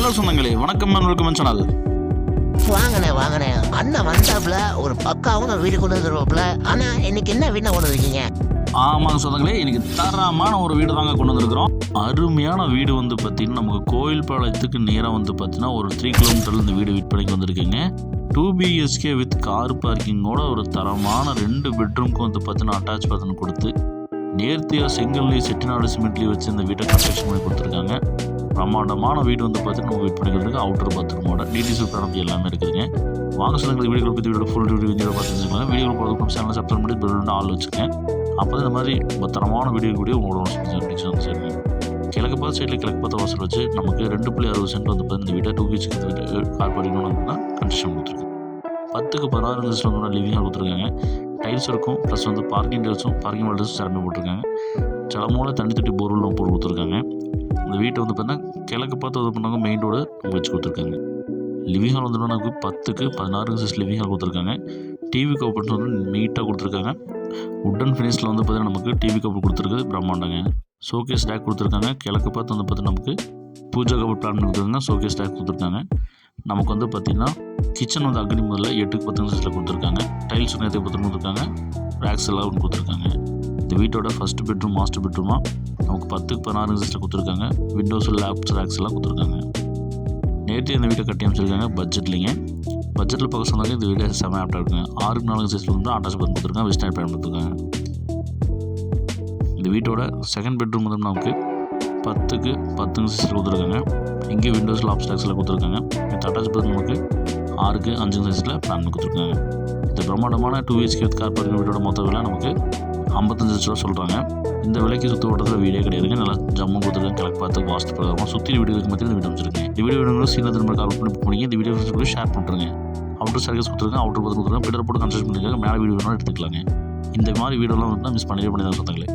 Hello சொந்தங்களே, வணக்கம் welcome channel. வாங்கண்ணே அண்ணன் வந்தாப்புல ஒரு பக்காவும் வீடு கொண்டு வந்துருவாப்புல. ஆனா இன்னைக்கு என்ன வீடு கொண்டு வந்திருக்கீங்க? ஆமாங்க சொந்தங்களே, இன்னைக்கு தரமான ஒரு வீடு தாங்க கொண்டு வந்திருக்கிறோம். அருமையான வீடு வந்து பார்த்தீங்கன்னா நமக்கு கோயில்பாளையத்துக்கு நேராக வந்து பார்த்தீங்கன்னா ஒரு 3 கிலோமீட்டரில் இந்த வீடு விற்பனைக்கு வந்திருக்குங்க. 2 BHK வித் கார் பார்க்கிங்கோட ஒரு தரமான 2 பெட்ரூம்க்கு வந்து பார்த்தீங்கன்னா அட்டாச் பாத்ரூம் கொடுத்து நேர்த்தியாக செங்கல்லையும் செட்டிநாடு சிமெண்ட்லேயும் வச்சு இந்த வீட்டை கன்ஸ்ட்ரக்ஷன் பண்ணி கொடுத்துருக்காங்க. பிரம்மாண்டமான வீடு வந்து பார்த்தீங்கன்னா நம்ம வெயிட் பண்ணிக்கிறதுக்கு அவுட்டர் பாத்ரூமோட டிடிசி ப்ராடக்ட் எல்லாமே இருக்குதுங்க. வாங்க சொல்லுங்கள், வீடியோ பற்றி வீடியோ ஃபுல் வீடியோ பார்த்து வச்சுக்கலாம். வீடியோ போகிறதுக்கு சேனல் சப்ஸ்கிரைப் பண்ணி பெல் ஆள் வச்சுக்கேன். அப்போ இந்த மாதிரி தரமான வீடியோ உங்களோட சரிங்க. கிழக்கு பார்த்து சைடில் கிழக்கு பார்த்து வாசல் வச்சு நமக்கு 2.60 சென்ட் வந்து பார்த்து இந்த வீட்டை 2 BHK கார் பார்க்கிங் தான் கன்ஸ்ட்ரக்ஷன் கொடுத்துருக்கு. 10க்கு 16 வந்து லிவிங் ஹால் கொடுத்துருக்காங்க. டைல்ஸ் இருக்கும், ப்ளஸ் வந்து பார்க்கிங் டைல்ஸும் பார்க்கிங் வால்டர்ஸும் சிறப்பாக போட்டிருக்காங்க. சிலமோட தண்ணி தொட்டி போர்வெல்லாம் போட்டு கொடுத்துருக்காங்க. இந்த வீட்டை வந்து பார்த்தீங்கன்னா கிழக்கு பார்த்து வந்து பண்ணாங்க மெயின் ரோடு வச்சு கொடுத்துருக்காங்க. லிவிங் ஹால் வந்து நமக்கு 10க்கு 16 லிவிங் ஹால் கொடுத்துருக்காங்க. டிவி கவுப்பர்ஸ் வந்து நீட்டாக கொடுத்துருக்காங்க. உட்டன் ஃபினிஷில் வந்து பார்த்தீங்கன்னா நமக்கு டிவி கவுப்பர் கொடுத்துருக்கு, பிரம்மாண்டங்க. ஷோகேஸ் டேக் கொடுத்துருக்காங்க. கிழக்கு பார்த்து வந்து பார்த்தீங்கன்னா நமக்கு பூஜா கவுப்பர் பிளான் கொடுத்துருக்காங்க. ஷோகேஸ் டேக் கொடுத்துருக்காங்க. நமக்கு வந்து பார்த்திங்கன்னா கிச்சன் வந்து அக்னி முதல்ல 8க்கு 10 கொடுத்துருக்காங்க. டைல்ஸ் நேரத்தை கொடுத்துருக்காங்க. ரேக்ஸ் எல்லாம் கொடுத்துருக்காங்க. இந்த வீட்டோட ஃபஸ்ட் பெட்ரூம் மாஸ்டர் பெட்ரூமாக நமக்கு 10க்கு 16 கொடுத்துருக்காங்க. விண்டோஸ் லேப்ஸ் ரேக்ஸ் எல்லாம் கொடுத்துருக்காங்க. நேற்று இந்த வீட்டை கட்டி அமைச்சிருக்காங்க பட்ஜெட்லிங்க. பட்ஜெட்டில் பார்க்க சொன்னாங்க இந்த வீடு செம்ம ஆப்டாக இருக்குங்க. 6க்கு 4 சைஸில் வந்து அட்டாச் பண்ணி கொடுத்துருக்காங்க. வெஸ்டர்ன் பயன் கொடுத்துருக்காங்க. இந்த வீட்டோட செகண்ட் பெட்ரூம் வந்து நமக்கு 10க்கு 10 சைஸில் கொடுத்துருக்காங்க. இங்கே விண்டோஸ் லாப்ஸ் ரேக்ஸ் எல்லாம் கொடுத்துருக்காங்க. இந்த அட்டாச் பண்ணி நமக்கு 6க்கு 5 சைஸில் பிளான் பண்ணி கொடுத்துருக்காங்க. இந்த பிரம்மாண்டமான 2 BHK கார் பார்க்கிங் வீட்டோட மொத்த விலை நமக்கு 55 லட்ச ரூபா சொல்கிறாங்க. இந்த விலைக்கு சுற்று ஓட்டத்தில் வீடே கிடையாதுங்க. நல்லா ஜம்மு கொடுத்துருக்காங்க. கிழக்கு பார்த்து வாஸ்து பிரகாரமாக சுற்றி வீடுகளுக்கு மத்தியில் இந்த வீடு அமைச்சிருக்கேன். இந்த வீடியோ வேணுங்களும் சீக்கிரம் திரும்ப கால் பண்ணி புக் பண்ணிங்க. இந்த வீடியோ ஷேர் பண்ணுறேங்க. அவுட்டர் சர்வீஸ் கொடுத்துருக்காங்க. அவுட்டர் பார்த்து கொடுத்துருக்காங்க. பில்லர் போட்டு கன்ஸ்ட்ரக்ஷன் பண்ணியிருக்காங்க. மேலே வீடு வேணாலும் எடுத்துக்கலாங்க. இந்த மாதிரி வீடியோலாம் வந்து மிஸ் பண்ணி தான் சொந்தங்களே.